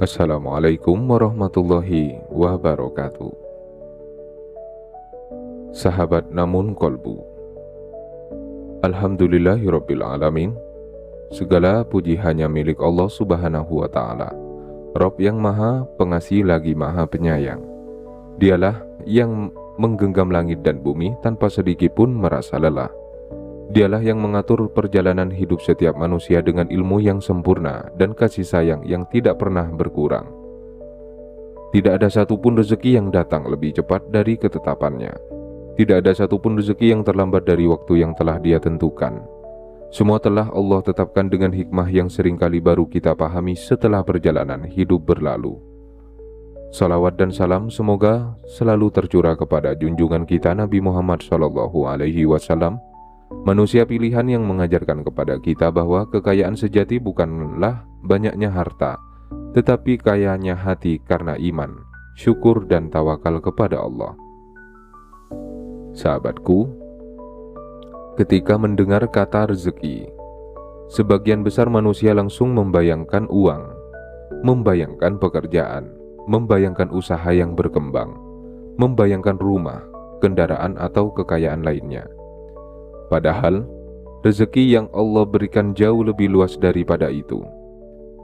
Assalamualaikum warahmatullahi wabarakatuh. Sahabat namun kolbu, Alhamdulillahirabbil alamin. Segala puji hanya milik Allah subhanahu wa ta'ala, Rabb yang maha pengasih lagi maha penyayang. Dialah yang menggenggam langit dan bumi tanpa sedikit pun merasa lelah. Dialah yang mengatur perjalanan hidup setiap manusia dengan ilmu yang sempurna dan kasih sayang yang tidak pernah berkurang. Tidak ada satupun rezeki yang datang lebih cepat dari ketetapannya. Tidak ada satupun rezeki yang terlambat dari waktu yang telah Dia tentukan. Semua telah Allah tetapkan dengan hikmah yang seringkali baru kita pahami setelah perjalanan hidup berlalu. Salawat dan salam semoga selalu tercurah kepada junjungan kita Nabi Muhammad SAW, manusia pilihan yang mengajarkan kepada kita bahwa kekayaan sejati bukanlah banyaknya harta, tetapi kayanya hati karena iman, syukur dan tawakal kepada Allah. Sahabatku, ketika mendengar kata rezeki, sebagian besar manusia langsung membayangkan uang, membayangkan pekerjaan, membayangkan usaha yang berkembang, membayangkan rumah, kendaraan atau kekayaan lainnya. Padahal, rezeki yang Allah berikan jauh lebih luas daripada itu.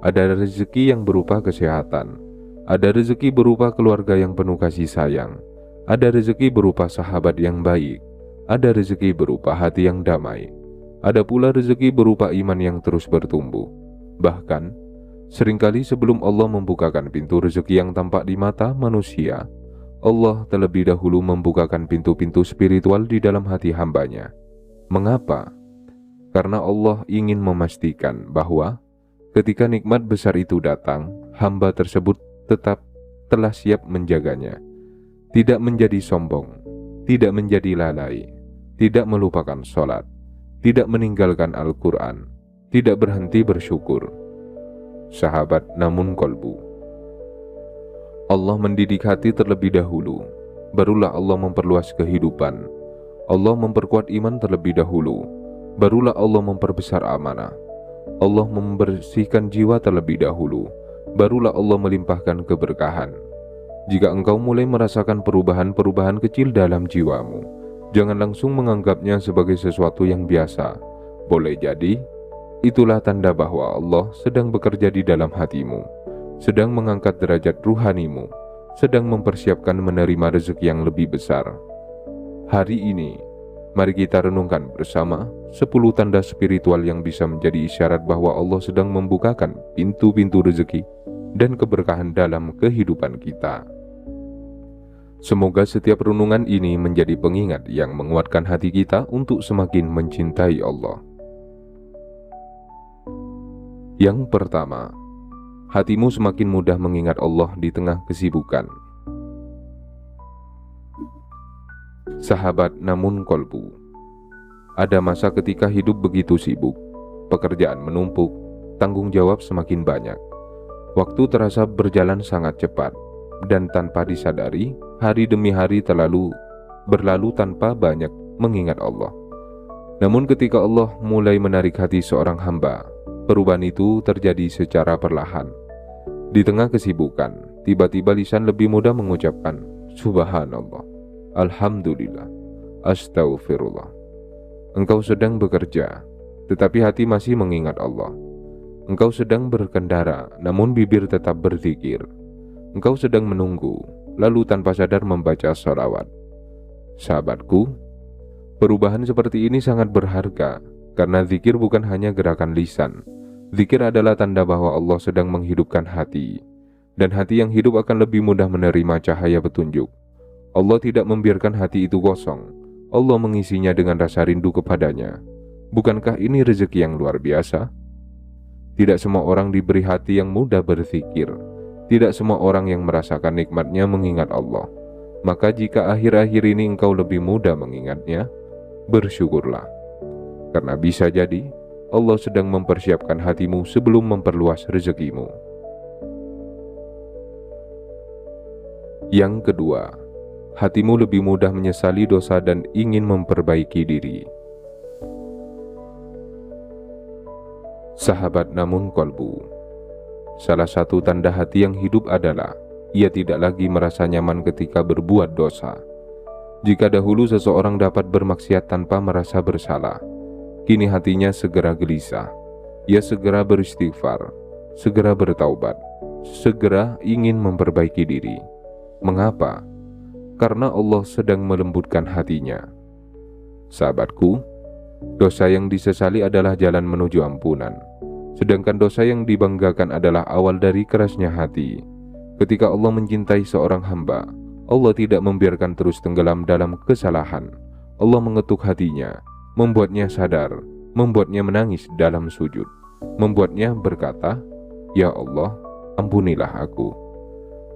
Ada rezeki yang berupa kesehatan, ada rezeki berupa keluarga yang penuh kasih sayang, ada rezeki berupa sahabat yang baik, ada rezeki berupa hati yang damai, ada pula rezeki berupa iman yang terus bertumbuh. Bahkan, seringkali sebelum Allah membukakan pintu rezeki yang tampak di mata manusia, Allah terlebih dahulu membukakan pintu-pintu spiritual di dalam hati hambanya. Mengapa? Karena Allah ingin memastikan bahwa ketika nikmat besar itu datang, hamba tersebut tetap telah siap menjaganya, tidak menjadi sombong, tidak menjadi lalai, tidak melupakan sholat, tidak meninggalkan Al-Quran, tidak berhenti bersyukur. Sahabat namun kolbu, Allah mendidik hati terlebih dahulu, barulah Allah memperluas kehidupan. Allah memperkuat iman terlebih dahulu, barulah Allah memperbesar amanah. Allah membersihkan jiwa terlebih dahulu, barulah Allah melimpahkan keberkahan. Jika engkau mulai merasakan perubahan-perubahan kecil dalam jiwamu, jangan langsung menganggapnya sebagai sesuatu yang biasa. Boleh jadi, itulah tanda bahwa Allah sedang bekerja di dalam hatimu, sedang mengangkat derajat ruhanimu, sedang mempersiapkan menerima rezeki yang lebih besar. Hari ini, mari kita renungkan bersama 10 tanda spiritual yang bisa menjadi isyarat bahwa Allah sedang membukakan pintu-pintu rezeki dan keberkahan dalam kehidupan kita. Semoga setiap renungan ini menjadi pengingat yang menguatkan hati kita untuk semakin mencintai Allah. Yang pertama, hatimu semakin mudah mengingat Allah di tengah kesibukan. Sahabat namun kolbu, ada masa ketika hidup begitu sibuk, pekerjaan menumpuk, tanggung jawab semakin banyak. Waktu terasa berjalan sangat cepat, dan tanpa disadari, hari demi hari berlalu tanpa banyak mengingat Allah. Namun ketika Allah mulai menarik hati seorang hamba, perubahan itu terjadi secara perlahan. Di tengah kesibukan, tiba-tiba lisan lebih mudah mengucapkan Subhanallah, Alhamdulillah, Astaghfirullah. Engkau sedang bekerja, tetapi hati masih mengingat Allah. Engkau sedang berkendara, namun bibir tetap berzikir. Engkau sedang menunggu, lalu tanpa sadar membaca sholawat. Sahabatku, perubahan seperti ini sangat berharga, karena zikir bukan hanya gerakan lisan. Zikir adalah tanda bahwa Allah sedang menghidupkan hati, dan hati yang hidup akan lebih mudah menerima cahaya petunjuk. Allah tidak membiarkan hati itu kosong. Allah mengisinya dengan rasa rindu kepadanya. Bukankah ini rezeki yang luar biasa? Tidak semua orang diberi hati yang mudah berzikir. Tidak semua orang yang merasakan nikmatnya mengingat Allah. Maka jika akhir-akhir ini engkau lebih mudah mengingatnya, bersyukurlah. Karena bisa jadi Allah sedang mempersiapkan hatimu sebelum memperluas rezekimu. Yang kedua, hatimu lebih mudah menyesali dosa dan ingin memperbaiki diri. Sahabat namun kolbu, Salah satu tanda hati yang hidup adalah ia tidak lagi merasa nyaman ketika berbuat dosa. Jika dahulu seseorang dapat bermaksiat tanpa merasa bersalah, kini hatinya segera gelisah. Ia segera beristighfar, segera bertaubat, segera ingin memperbaiki diri. Mengapa? Karena Allah sedang melembutkan hatinya. Sahabatku, dosa yang disesali adalah jalan menuju ampunan, sedangkan dosa yang dibanggakan adalah awal dari kerasnya hati. Ketika Allah mencintai seorang hamba, Allah tidak membiarkan terus tenggelam dalam kesalahan. Allah mengetuk hatinya, membuatnya sadar, membuatnya menangis dalam sujud, membuatnya berkata, "Ya Allah, ampunilah aku."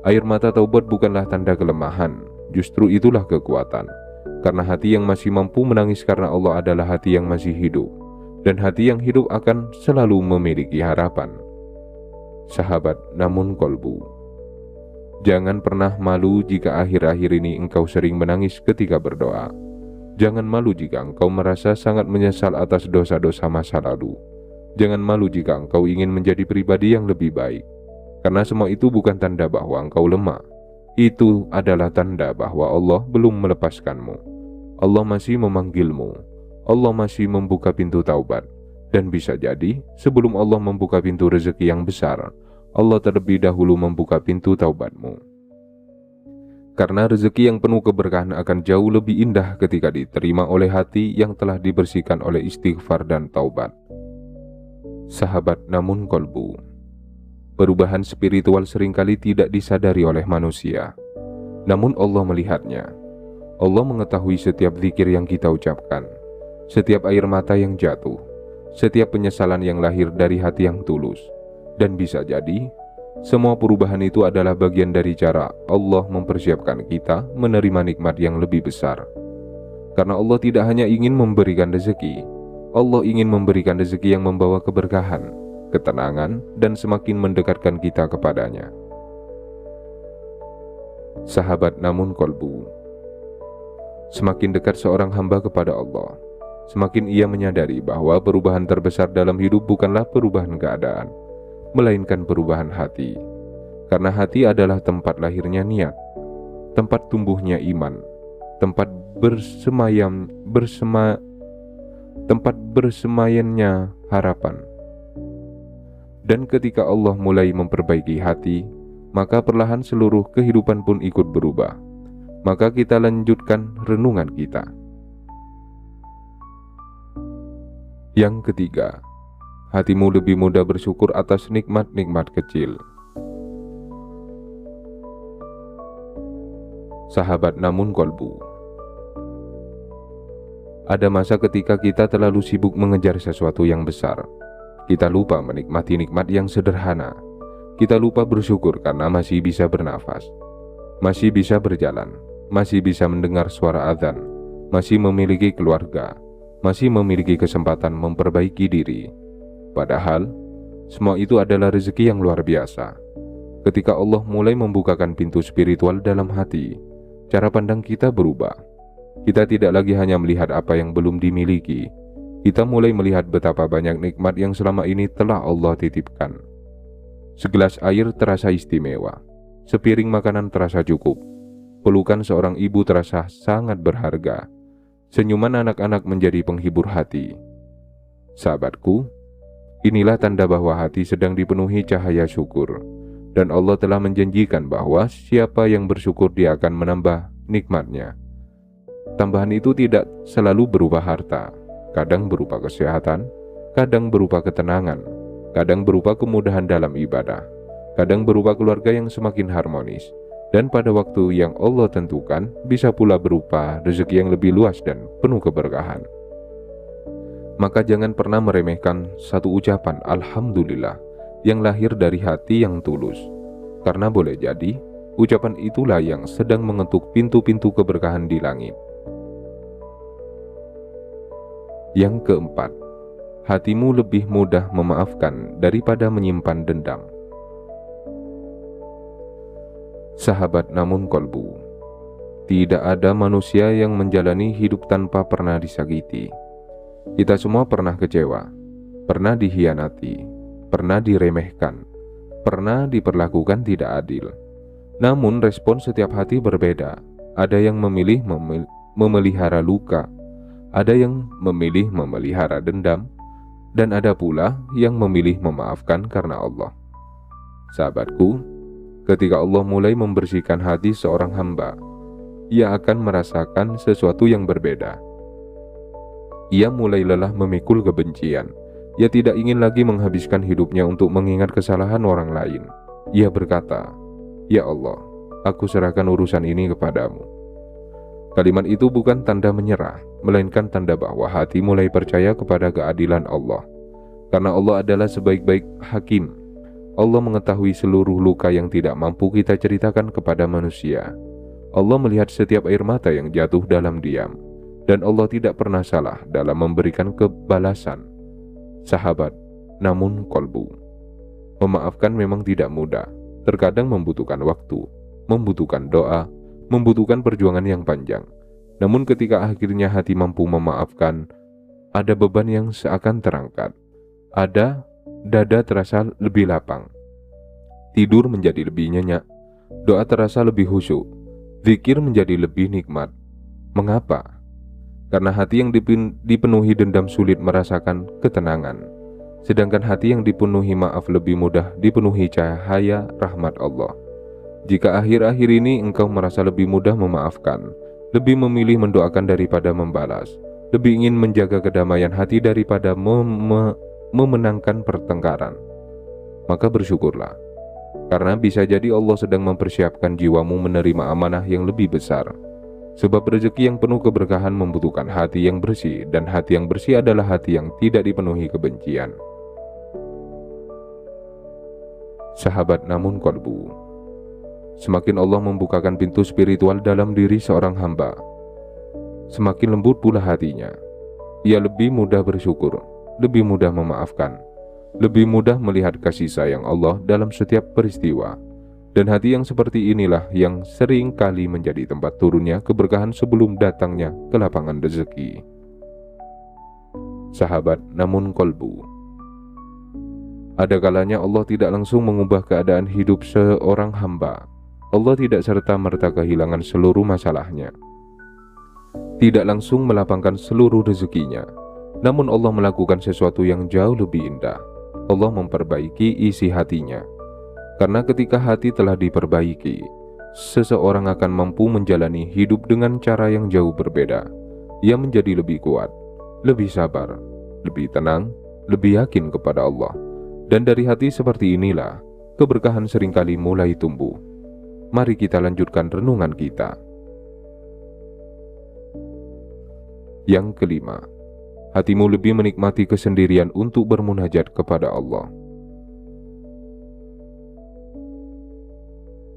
Air mata taubat bukanlah tanda kelemahan, justru itulah kekuatan. Karena hati yang masih mampu menangis karena Allah adalah hati yang masih hidup, dan hati yang hidup akan selalu memiliki harapan. Sahabat namun kolbu, jangan pernah malu jika akhir-akhir ini engkau sering menangis ketika berdoa. Jangan malu jika engkau merasa sangat menyesal atas dosa-dosa masa lalu. Jangan malu jika engkau ingin menjadi pribadi yang lebih baik. Karena semua itu bukan tanda bahwa engkau lemah. Itu adalah tanda bahwa Allah belum melepaskanmu. Allah masih memanggilmu. Allah masih membuka pintu taubat. Dan bisa jadi sebelum Allah membuka pintu rezeki yang besar, Allah terlebih dahulu membuka pintu taubatmu. Karena rezeki yang penuh keberkahan akan jauh lebih indah ketika diterima oleh hati yang telah dibersihkan oleh istighfar dan taubat. Sahabat namun kolbu, perubahan spiritual seringkali tidak disadari oleh manusia. Namun Allah melihatnya. Allah mengetahui setiap zikir yang kita ucapkan, setiap air mata yang jatuh, setiap penyesalan yang lahir dari hati yang tulus. Dan bisa jadi, semua perubahan itu adalah bagian dari cara Allah mempersiapkan kita menerima nikmat yang lebih besar. Karena Allah tidak hanya ingin memberikan rezeki, Allah ingin memberikan rezeki yang membawa keberkahan, ketenangan, dan semakin mendekatkan kita kepadanya. Sahabat namun kolbu, semakin dekat seorang hamba kepada Allah, semakin ia menyadari bahwa perubahan terbesar dalam hidup bukanlah perubahan keadaan, melainkan perubahan hati. Karena hati adalah tempat lahirnya niat, tempat tumbuhnya iman, tempat bersemayannya harapan. Dan ketika Allah mulai memperbaiki hati, maka perlahan seluruh kehidupan pun ikut berubah. Maka kita lanjutkan renungan kita. Yang ketiga, hatimu lebih mudah bersyukur atas nikmat-nikmat kecil. Sahabat namun kolbu, ada masa ketika kita terlalu sibuk mengejar sesuatu yang besar. Kita lupa menikmati nikmat yang sederhana. Kita lupa bersyukur karena masih bisa bernafas, masih bisa berjalan, masih bisa mendengar suara azan, masih memiliki keluarga, masih memiliki kesempatan memperbaiki diri. Padahal, semua itu adalah rezeki yang luar biasa. Ketika Allah mulai membukakan pintu spiritual dalam hati, cara pandang kita berubah. Kita tidak lagi hanya melihat apa yang belum dimiliki. Kita mulai melihat betapa banyak nikmat yang selama ini telah Allah titipkan. Segelas air terasa istimewa, sepiring makanan terasa cukup, pelukan seorang ibu terasa sangat berharga, senyuman anak-anak menjadi penghibur hati. Sahabatku, inilah tanda bahwa hati sedang dipenuhi cahaya syukur, dan Allah telah menjanjikan bahwa siapa yang bersyukur dia akan menambah nikmatnya. Tambahan itu tidak selalu berupa harta, kadang berupa kesehatan, kadang berupa ketenangan, kadang berupa kemudahan dalam ibadah, kadang berupa keluarga yang semakin harmonis, dan pada waktu yang Allah tentukan bisa pula berupa rezeki yang lebih luas dan penuh keberkahan. Maka jangan pernah meremehkan satu ucapan Alhamdulillah yang lahir dari hati yang tulus, karena boleh jadi ucapan itulah yang sedang mengetuk pintu-pintu keberkahan di langit. Yang keempat, hatimu lebih mudah memaafkan daripada menyimpan dendam. Sahabat namun kolbu, tidak ada manusia yang menjalani hidup tanpa pernah disakiti. Kita semua pernah kecewa, pernah dikhianati, pernah diremehkan, pernah diperlakukan tidak adil. Namun respon setiap hati berbeda. Ada yang memilih memelihara luka, ada yang memilih memelihara dendam, dan ada pula yang memilih memaafkan karena Allah. Sahabatku, ketika Allah mulai membersihkan hati seorang hamba, ia akan merasakan sesuatu yang berbeda. Ia mulai lelah memikul kebencian. Ia tidak ingin lagi menghabiskan hidupnya untuk mengingat kesalahan orang lain. Ia berkata, "Ya Allah, aku serahkan urusan ini kepadamu." Kalimat itu bukan tanda menyerah, melainkan tanda bahwa hati mulai percaya kepada keadilan Allah. Karena Allah adalah sebaik-baik hakim. Allah mengetahui seluruh luka yang tidak mampu kita ceritakan kepada manusia. Allah melihat setiap air mata yang jatuh dalam diam. Dan Allah tidak pernah salah dalam memberikan kebalasan. Sahabat, namun kolbu. Memaafkan memang tidak mudah. Terkadang membutuhkan waktu, membutuhkan doa, membutuhkan perjuangan yang panjang. Namun ketika akhirnya hati mampu memaafkan, ada beban yang seakan terangkat. Ada dada terasa lebih lapang. Tidur menjadi lebih nyenyak. Doa terasa lebih khusyuk. Zikir menjadi lebih nikmat. Mengapa? Karena hati yang dipenuhi dendam sulit merasakan ketenangan. Sedangkan hati yang dipenuhi maaf lebih mudah dipenuhi cahaya rahmat Allah. Jika akhir-akhir ini engkau merasa lebih mudah memaafkan, lebih memilih mendoakan daripada membalas, lebih ingin menjaga kedamaian hati daripada memenangkan pertengkaran, maka bersyukurlah. Karena bisa jadi Allah sedang mempersiapkan jiwamu menerima amanah yang lebih besar. Sebab rezeki yang penuh keberkahan membutuhkan hati yang bersih, dan hati yang bersih adalah hati yang tidak dipenuhi kebencian. Sahabat, namun kolbu. Semakin Allah membukakan pintu spiritual dalam diri seorang hamba, semakin lembut pula hatinya. Ia lebih mudah bersyukur, lebih mudah memaafkan, lebih mudah melihat kasih sayang Allah dalam setiap peristiwa. Dan hati yang seperti inilah yang sering kali menjadi tempat turunnya keberkahan sebelum datangnya ke lapangan rezeki. Sahabat, namun kolbu. Ada kalanya Allah tidak langsung mengubah keadaan hidup seorang hamba. Allah tidak serta-merta kehilangan seluruh masalahnya, tidak langsung melapangkan seluruh rezekinya. Namun Allah melakukan sesuatu yang jauh lebih indah. Allah memperbaiki isi hatinya. Karena ketika hati telah diperbaiki, seseorang akan mampu menjalani hidup dengan cara yang jauh berbeda. Ia menjadi lebih kuat, lebih sabar, lebih tenang, lebih yakin kepada Allah. Dan dari hati seperti inilah keberkahan seringkali mulai tumbuh. Mari kita lanjutkan renungan kita. Yang kelima, hatimu lebih menikmati kesendirian untuk bermunajat kepada Allah.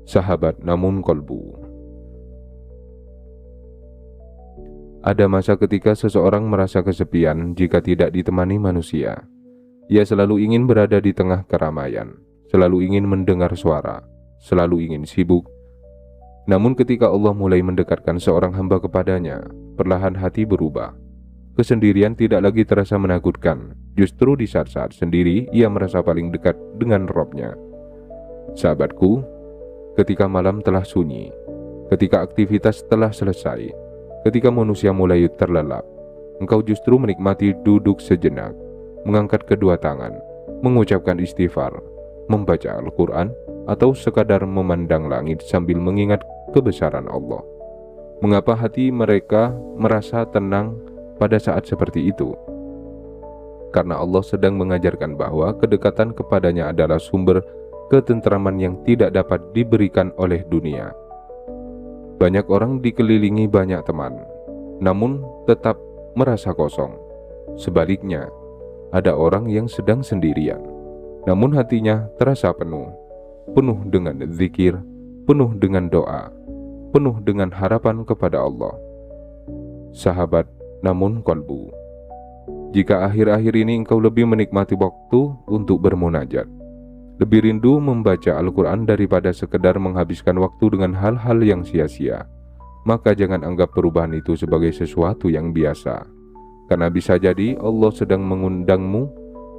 Sahabat, namun kolbu. Ada masa ketika seseorang merasa kesepian jika tidak ditemani manusia. Ia selalu ingin berada di tengah keramaian, selalu ingin mendengar suara, selalu ingin sibuk. Namun ketika Allah mulai mendekatkan seorang hamba kepadanya, perlahan hati berubah. Kesendirian tidak lagi terasa menakutkan. Justru di saat-saat sendiri ia merasa paling dekat dengan Robnya. Sahabatku, ketika malam telah sunyi, ketika aktivitas telah selesai, ketika manusia mulai terlelap, engkau justru menikmati duduk sejenak, mengangkat kedua tangan, mengucapkan istighfar, membaca Al-Quran, atau sekadar memandang langit sambil mengingat kebesaran Allah. Mengapa hati mereka merasa tenang pada saat seperti itu? Karena Allah sedang mengajarkan bahwa kedekatan kepadanya adalah sumber ketentraman yang tidak dapat diberikan oleh dunia. Banyak orang dikelilingi banyak teman, namun tetap merasa kosong. Sebaliknya, ada orang yang sedang sendirian, namun hatinya terasa penuh dengan zikir, penuh dengan doa, penuh dengan harapan kepada Allah. Sahabat, namun kolbu. Jika akhir-akhir ini engkau lebih menikmati waktu untuk bermunajat, lebih rindu membaca Al-Quran daripada sekedar menghabiskan waktu dengan hal-hal yang sia-sia, maka jangan anggap perubahan itu sebagai sesuatu yang biasa. Karena bisa jadi Allah sedang mengundangmu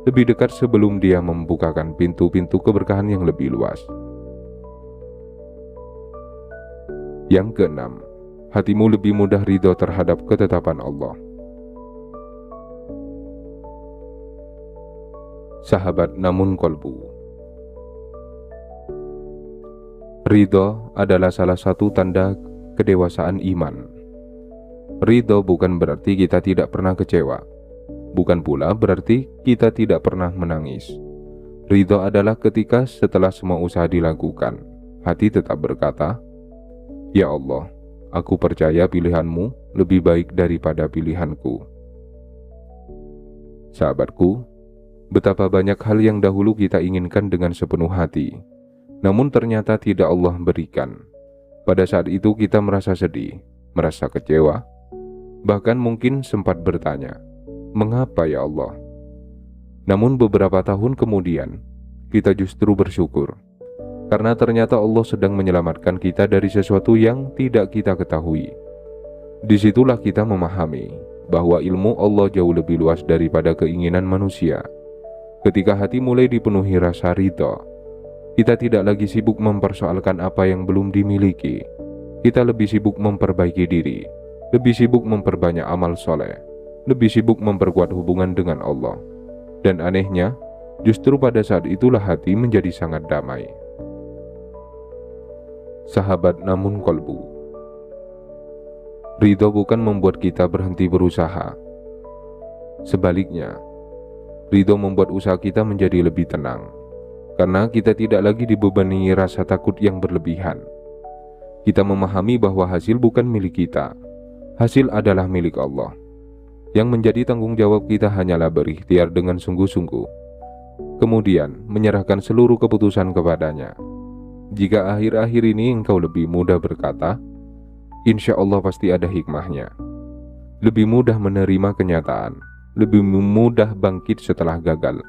lebih dekat sebelum Dia membukakan pintu-pintu keberkahan yang lebih luas. Yang keenam, hatimu lebih mudah ridho terhadap ketetapan Allah. Sahabat namun kolbu. Ridho adalah salah satu tanda kedewasaan iman. Ridho bukan berarti kita tidak pernah kecewa, bukan pula berarti kita tidak pernah menangis. Ridho adalah ketika setelah semua usaha dilakukan, hati tetap berkata, "Ya Allah, aku percaya pilihan-Mu lebih baik daripada pilihanku." Sahabatku, betapa banyak hal yang dahulu kita inginkan dengan sepenuh hati, namun ternyata tidak Allah berikan. Pada saat itu kita merasa sedih, merasa kecewa, bahkan mungkin sempat bertanya, "Mengapa ya Allah?" Namun beberapa tahun kemudian, kita justru bersyukur, karena ternyata Allah sedang menyelamatkan kita dari sesuatu yang tidak kita ketahui. Disitulah kita memahami bahwa ilmu Allah jauh lebih luas daripada keinginan manusia. Ketika hati mulai dipenuhi rasa ridho, kita tidak lagi sibuk mempersoalkan apa yang belum dimiliki. Kita lebih sibuk memperbaiki diri, lebih sibuk memperbanyak amal soleh, lebih sibuk memperkuat hubungan dengan Allah. Dan anehnya, justru pada saat itulah hati menjadi sangat damai. Sahabat namun kolbu. Ridho bukan membuat kita berhenti berusaha. Sebaliknya, ridho membuat usaha kita menjadi lebih tenang, karena kita tidak lagi dibebani rasa takut yang berlebihan. Kita memahami bahwa hasil bukan milik kita, hasil adalah milik Allah. Yang menjadi tanggung jawab kita hanyalah berikhtiar dengan sungguh-sungguh, kemudian menyerahkan seluruh keputusan kepadanya. Jika akhir-akhir ini engkau lebih mudah berkata, "Insya Allah pasti ada hikmahnya," lebih mudah menerima kenyataan, lebih mudah bangkit setelah gagal,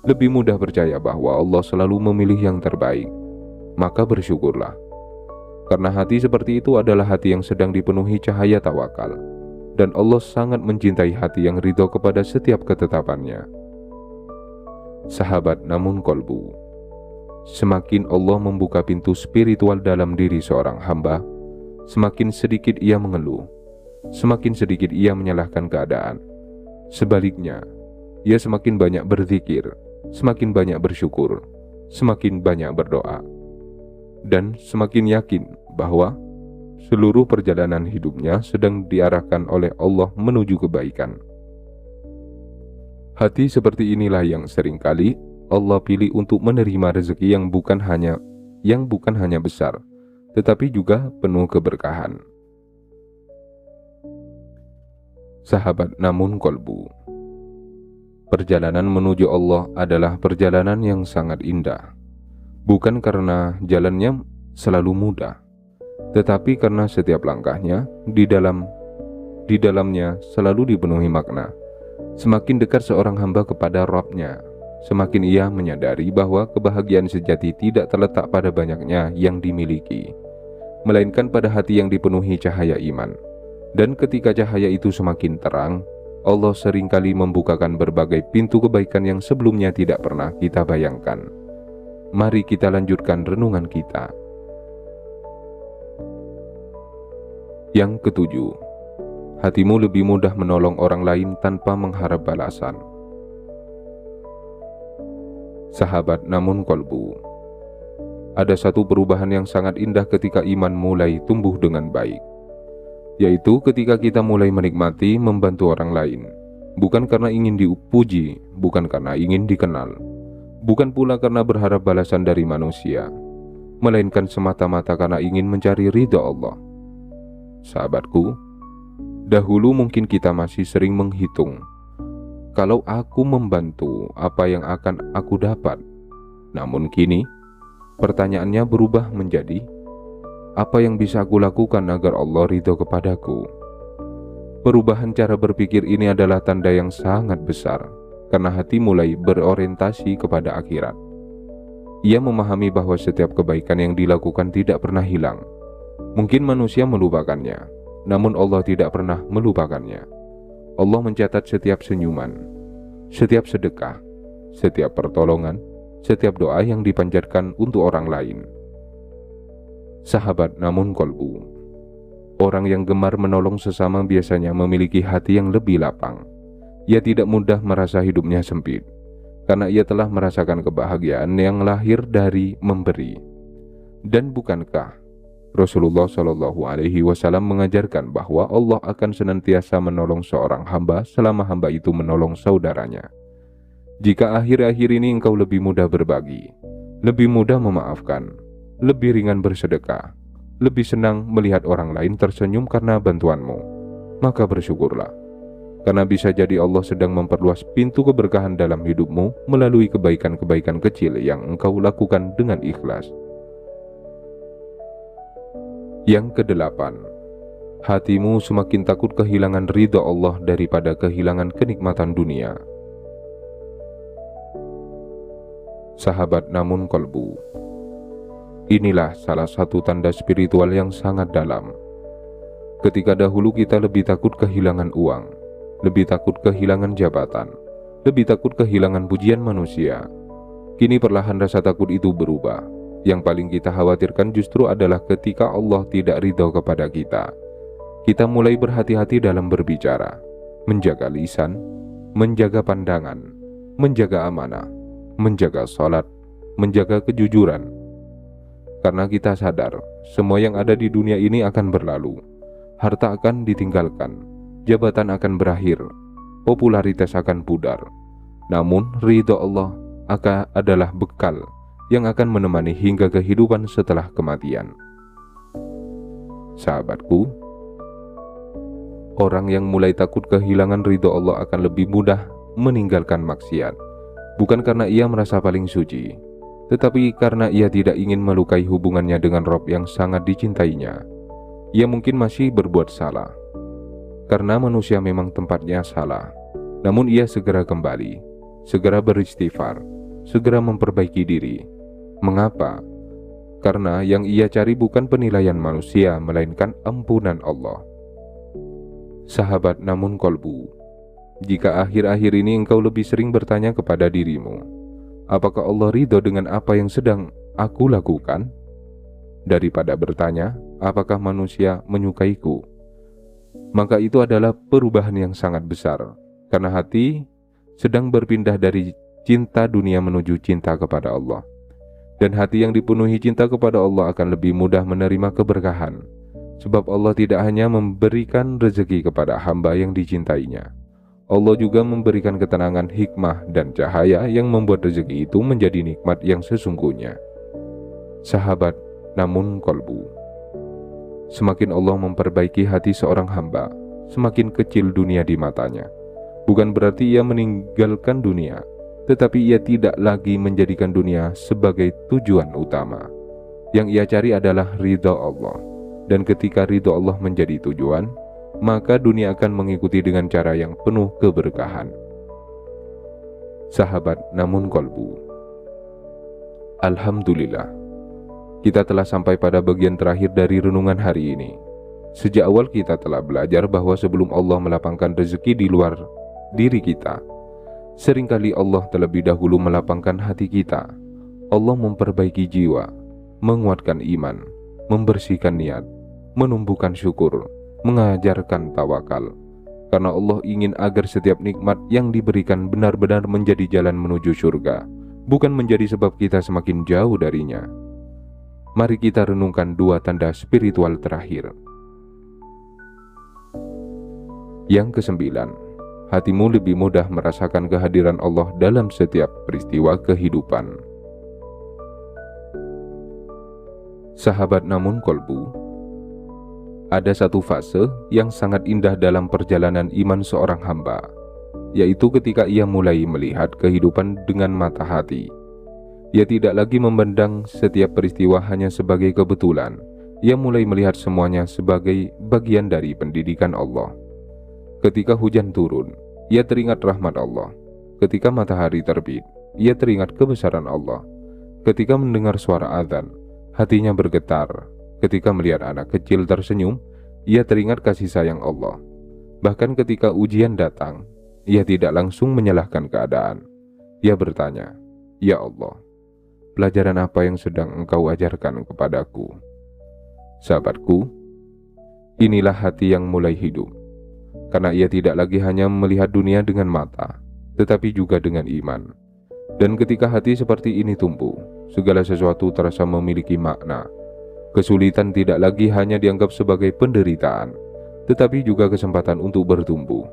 lebih mudah percaya bahwa Allah selalu memilih yang terbaik, maka bersyukurlah. Karena hati seperti itu adalah hati yang sedang dipenuhi cahaya tawakal, dan Allah sangat mencintai hati yang ridho kepada setiap ketetapannya. Sahabat namun kolbu, semakin Allah membuka pintu spiritual dalam diri seorang hamba, semakin sedikit ia mengeluh, semakin sedikit ia menyalahkan keadaan. Sebaliknya, ia semakin banyak berzikir, semakin banyak bersyukur, semakin banyak berdoa, dan semakin yakin bahwa seluruh perjalanan hidupnya sedang diarahkan oleh Allah menuju kebaikan. Hati seperti inilah yang seringkali Allah pilih untuk menerima rezeki yang bukan hanya besar, tetapi juga penuh keberkahan. Sahabat namun kolbu. Perjalanan menuju Allah adalah perjalanan yang sangat indah, bukan karena jalannya selalu mudah, tetapi karena setiap langkahnya di dalamnya selalu dipenuhi makna. Semakin dekat seorang hamba kepada Rabb-Nya, semakin ia menyadari bahwa kebahagiaan sejati tidak terletak pada banyaknya yang dimiliki, melainkan pada hati yang dipenuhi cahaya iman. Dan ketika cahaya itu semakin terang, Allah seringkali membukakan berbagai pintu kebaikan yang sebelumnya tidak pernah kita bayangkan. Mari kita lanjutkan renungan kita. Yang ketujuh, hatimu lebih mudah menolong orang lain tanpa mengharap balasan. Sahabat namun kolbu, ada satu perubahan yang sangat indah ketika iman mulai tumbuh dengan baik, yaitu ketika kita mulai menikmati membantu orang lain, bukan karena ingin dipuji, bukan karena ingin dikenal, bukan pula karena berharap balasan dari manusia, melainkan semata-mata karena ingin mencari ridha Allah. Sahabatku, dahulu mungkin kita masih sering menghitung, kalau aku membantu, apa yang akan aku dapat? Namun kini, pertanyaannya berubah menjadi, apa yang bisa aku lakukan agar Allah ridho kepadaku? Perubahan cara berpikir ini adalah tanda yang sangat besar, karena hati mulai berorientasi kepada akhirat. Ia memahami bahwa setiap kebaikan yang dilakukan tidak pernah hilang. Mungkin manusia melupakannya, namun Allah tidak pernah melupakannya. Allah mencatat setiap senyuman, setiap sedekah, setiap pertolongan, setiap doa yang dipanjatkan untuk orang lain. Sahabat namun kolbu, orang yang gemar menolong sesama biasanya memiliki hati yang lebih lapang. Ia tidak mudah merasa hidupnya sempit, karena ia telah merasakan kebahagiaan yang lahir dari memberi. Dan bukankah Rasulullah Shallallahu Alaihi Wasallam mengajarkan bahwa Allah akan senantiasa menolong seorang hamba selama hamba itu menolong saudaranya? Jika akhir-akhir ini engkau lebih mudah berbagi, lebih mudah memaafkan, lebih ringan bersedekah, lebih senang melihat orang lain tersenyum karena bantuanmu, maka bersyukurlah. Karena bisa jadi Allah sedang memperluas pintu keberkahan dalam hidupmu melalui kebaikan-kebaikan kecil yang engkau lakukan dengan ikhlas. Yang kedelapan, hatimu semakin takut kehilangan ridha Allah daripada kehilangan kenikmatan dunia. Sahabat namun kolbu, inilah salah satu tanda spiritual yang sangat dalam. Ketika dahulu kita lebih takut kehilangan uang, lebih takut kehilangan jabatan, lebih takut kehilangan pujian manusia. Kini perlahan rasa takut itu berubah. Yang paling kita khawatirkan justru adalah ketika Allah tidak ridho kepada kita. Kita mulai berhati-hati dalam berbicara, menjaga lisan, menjaga pandangan, menjaga amanah, menjaga sholat, menjaga kejujuran. Karena kita sadar, semua yang ada di dunia ini akan berlalu. Harta akan ditinggalkan, jabatan akan berakhir, popularitas akan pudar. Namun, ridho Allah adalah bekal yang akan menemani hingga kehidupan setelah kematian. Sahabatku, orang yang mulai takut kehilangan ridho Allah akan lebih mudah meninggalkan maksiat. Bukan karena ia merasa paling suci, tetapi karena ia tidak ingin melukai hubungannya dengan Rob yang sangat dicintainya. Ia mungkin masih berbuat salah, karena manusia memang tempatnya salah. Namun ia segera kembali, segera beristighfar, segera memperbaiki diri. Mengapa? Karena yang ia cari bukan penilaian manusia, melainkan ampunan Allah. Sahabat namun kolbu, jika akhir-akhir ini engkau lebih sering bertanya kepada dirimu, apakah Allah ridho dengan apa yang sedang aku lakukan? Daripada bertanya, apakah manusia menyukaiku? Maka itu adalah perubahan yang sangat besar. Karena hati sedang berpindah dari cinta dunia menuju cinta kepada Allah. Dan hati yang dipenuhi cinta kepada Allah akan lebih mudah menerima keberkahan. Sebab Allah tidak hanya memberikan rezeki kepada hamba yang dicintainya, Allah juga memberikan ketenangan, hikmah, dan cahaya yang membuat rezeki itu menjadi nikmat yang sesungguhnya. Sahabat namun kolbu, semakin Allah memperbaiki hati seorang hamba, semakin kecil dunia di matanya. Bukan berarti ia meninggalkan dunia, tetapi ia tidak lagi menjadikan dunia sebagai tujuan utama. Yang ia cari adalah ridha Allah. Dan ketika ridha Allah menjadi tujuan, maka dunia akan mengikuti dengan cara yang penuh keberkahan. Sahabat namun kolbu, alhamdulillah, kita telah sampai pada bagian terakhir dari renungan hari ini. Sejak awal kita telah belajar bahwa sebelum Allah melapangkan rezeki di luar diri kita, seringkali Allah terlebih dahulu melapangkan hati kita. Allah memperbaiki jiwa, menguatkan iman, membersihkan niat, menumbuhkan syukur, mengajarkan tawakal. Karena Allah ingin agar setiap nikmat yang diberikan benar-benar menjadi jalan menuju surga, bukan menjadi sebab kita semakin jauh darinya. Mari kita renungkan dua tanda spiritual terakhir. Yang kesembilan, hatimu lebih mudah merasakan kehadiran Allah dalam setiap peristiwa kehidupan. Sahabat namun kolbu, ada satu fase yang sangat indah dalam perjalanan iman seorang hamba, yaitu ketika ia mulai melihat kehidupan dengan mata hati. Ia tidak lagi memandang setiap peristiwa hanya sebagai kebetulan. Ia mulai melihat semuanya sebagai bagian dari pendidikan Allah. Ketika hujan turun, ia teringat rahmat Allah. Ketika matahari terbit, ia teringat kebesaran Allah. Ketika mendengar suara azan, hatinya bergetar. Ketika melihat anak kecil tersenyum, ia teringat kasih sayang Allah. Bahkan ketika ujian datang, ia tidak langsung menyalahkan keadaan. Ia bertanya, "Ya Allah, pelajaran apa yang sedang Engkau ajarkan kepadaku?" Sahabatku, inilah hati yang mulai hidup, karena ia tidak lagi hanya melihat dunia dengan mata, tetapi juga dengan iman. Dan ketika hati seperti ini tumbuh, segala sesuatu terasa memiliki makna. Kesulitan tidak lagi hanya dianggap sebagai penderitaan, tetapi juga kesempatan untuk bertumbuh.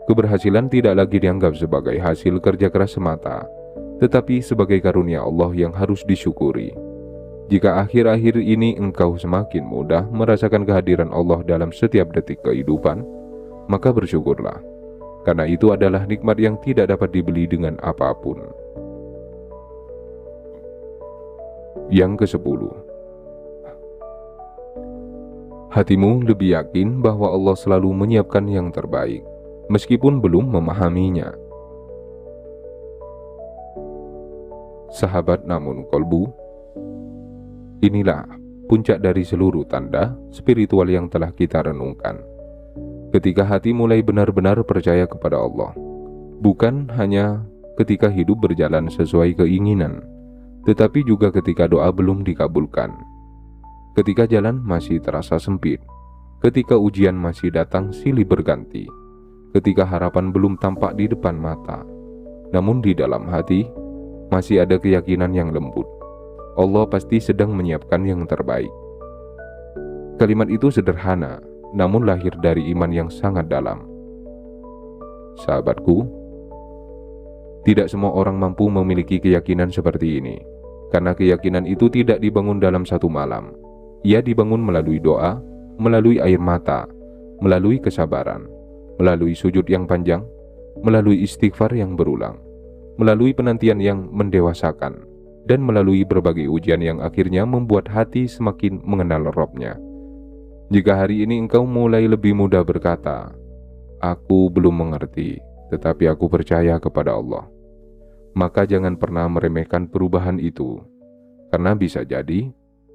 Keberhasilan tidak lagi dianggap sebagai hasil kerja keras semata, tetapi sebagai karunia Allah yang harus disyukuri. Jika akhir-akhir ini engkau semakin mudah merasakan kehadiran Allah dalam setiap detik kehidupan, maka bersyukurlah, karena itu adalah nikmat yang tidak dapat dibeli dengan apapun. Yang ke-10, hatimu lebih yakin bahwa Allah selalu menyiapkan yang terbaik, meskipun belum memahaminya. Sahabat namun kolbu, inilah puncak dari seluruh tanda spiritual yang telah kita renungkan. Ketika hati mulai benar-benar percaya kepada Allah, bukan hanya ketika hidup berjalan sesuai keinginan, tetapi juga ketika doa belum dikabulkan, ketika jalan masih terasa sempit, ketika ujian masih datang silih berganti, ketika harapan belum tampak di depan mata, namun di dalam hati masih ada keyakinan yang lembut. Allah pasti sedang menyiapkan yang terbaik. Kalimat itu sederhana, namun lahir dari iman yang sangat dalam. Sahabatku, tidak semua orang mampu memiliki keyakinan seperti ini, karena keyakinan itu tidak dibangun dalam satu malam. Ia dibangun melalui doa, melalui air mata, melalui kesabaran, melalui sujud yang panjang, melalui istighfar yang berulang, melalui penantian yang mendewasakan, dan melalui berbagai ujian yang akhirnya membuat hati semakin mengenal Rabb-Nya. Jika hari ini engkau mulai lebih mudah berkata, "Aku belum mengerti, tetapi aku percaya kepada Allah," maka jangan pernah meremehkan perubahan itu, karena bisa jadi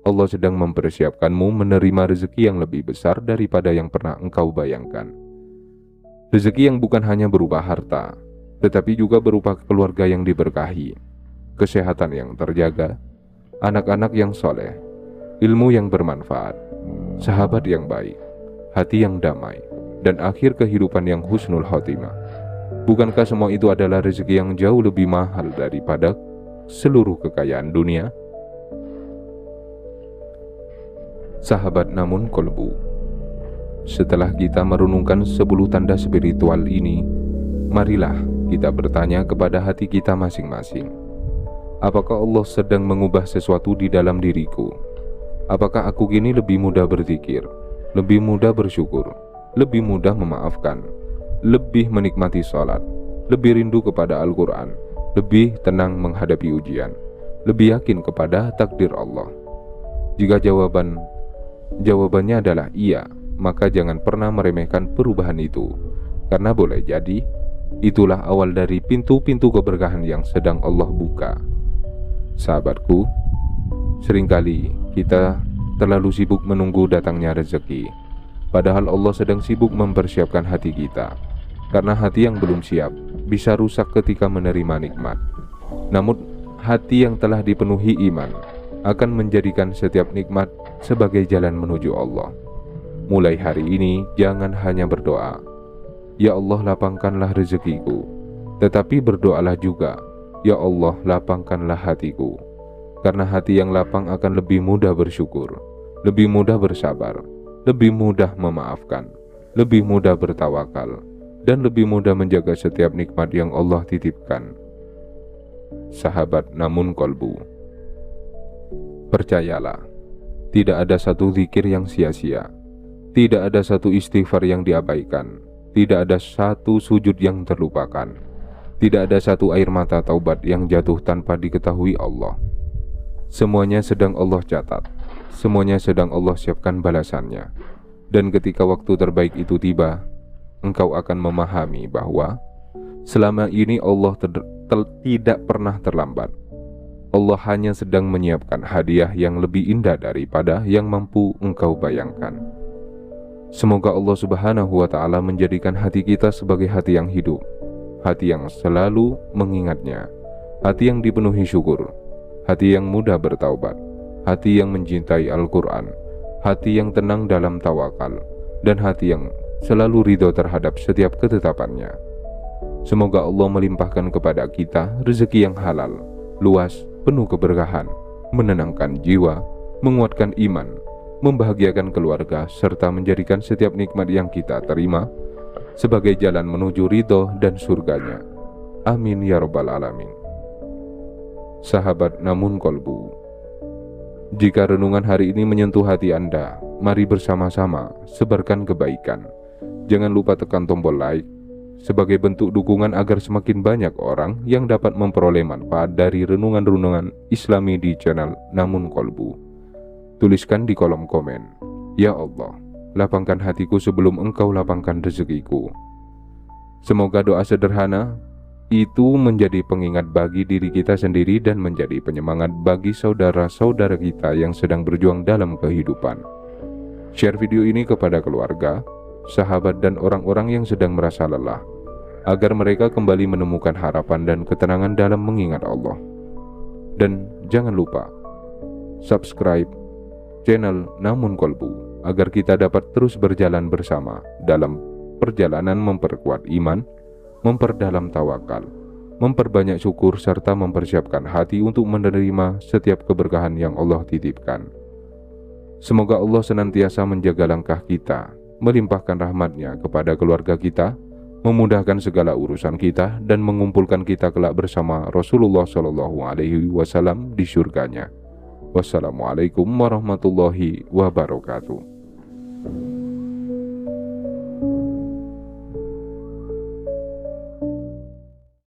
Allah sedang mempersiapkanmu menerima rezeki yang lebih besar daripada yang pernah engkau bayangkan. Rezeki yang bukan hanya berupa harta, tetapi juga berupa keluarga yang diberkahi, kesehatan yang terjaga, anak-anak yang soleh, ilmu yang bermanfaat, sahabat yang baik, hati yang damai, dan akhir kehidupan yang husnul khotimah. Bukankah semua itu adalah rezeki yang jauh lebih mahal daripada seluruh kekayaan dunia? Sahabat namun kolbu, setelah kita merenungkan 10 tanda spiritual ini, marilah kita bertanya kepada hati kita masing-masing. Apakah Allah sedang mengubah sesuatu di dalam diriku? Apakah aku kini lebih mudah berzikir, lebih mudah bersyukur, lebih mudah memaafkan, lebih menikmati salat, lebih rindu kepada Al-Quran, lebih tenang menghadapi ujian, lebih yakin kepada takdir Allah? Jika jawabannya adalah iya, maka jangan pernah meremehkan perubahan itu, karena boleh jadi itulah awal dari pintu-pintu keberkahan yang sedang Allah buka. Sahabatku, seringkali kita terlalu sibuk menunggu datangnya rezeki, padahal Allah sedang sibuk mempersiapkan hati kita, karena hati yang belum siap bisa rusak ketika menerima nikmat. Namun hati yang telah dipenuhi iman akan menjadikan setiap nikmat sebagai jalan menuju Allah. Mulai hari ini jangan hanya berdoa, "Ya Allah, lapangkanlah rezekiku," tetapi berdoalah juga, "Ya Allah, lapangkanlah hatiku." Karena hati yang lapang akan lebih mudah bersyukur, lebih mudah bersabar, lebih mudah memaafkan, lebih mudah bertawakal, dan lebih mudah menjaga setiap nikmat yang Allah titipkan. Sahabat namun kolbu, percayalah, tidak ada satu zikir yang sia-sia, tidak ada satu istighfar yang diabaikan, tidak ada satu sujud yang terlupakan, tidak ada satu air mata taubat yang jatuh tanpa diketahui Allah. Semuanya sedang Allah catat, semuanya sedang Allah siapkan balasannya. Dan ketika waktu terbaik itu tiba, engkau akan memahami bahwa selama ini Allah tidak pernah terlambat. Allah hanya sedang menyiapkan hadiah yang lebih indah daripada yang mampu engkau bayangkan. Semoga Allah Subhanahu wa Ta'ala menjadikan hati kita sebagai hati yang hidup, hati yang selalu mengingatnya, hati yang dipenuhi syukur, hati yang mudah bertaubat, hati yang mencintai Al-Quran, hati yang tenang dalam tawakal, dan hati yang selalu ridho terhadap setiap ketetapannya. Semoga Allah melimpahkan kepada kita rezeki yang halal, luas, penuh keberkahan, menenangkan jiwa, menguatkan iman, membahagiakan keluarga, serta menjadikan setiap nikmat yang kita terima sebagai jalan menuju ridho dan surganya. Amin ya rabbal alamin. Sahabat Namun Kolbu, jika renungan hari ini menyentuh hati Anda, mari bersama-sama sebarkan kebaikan. Jangan lupa tekan tombol like sebagai bentuk dukungan agar semakin banyak orang yang dapat memperoleh manfaat dari renungan-renungan Islami di channel Namun Kolbu. Tuliskan di kolom komen, "Ya Allah, lapangkan hatiku sebelum Engkau lapangkan rezekiku." Semoga doa sederhana itu menjadi pengingat bagi diri kita sendiri dan menjadi penyemangat bagi saudara-saudara kita yang sedang berjuang dalam kehidupan. Share video ini kepada keluarga, sahabat, dan orang-orang yang sedang merasa lelah, agar mereka kembali menemukan harapan dan ketenangan dalam mengingat Allah. Dan jangan lupa subscribe channel Namun Kolbu agar kita dapat terus berjalan bersama dalam perjalanan memperkuat iman, memperdalam tawakal, memperbanyak syukur, serta mempersiapkan hati untuk menerima setiap keberkahan yang Allah titipkan. Semoga Allah senantiasa menjaga langkah kita, melimpahkan rahmat-Nya kepada keluarga kita, memudahkan segala urusan kita, dan mengumpulkan kita kelak bersama Rasulullah SAW di surganya. Wassalamualaikum warahmatullahi wabarakatuh.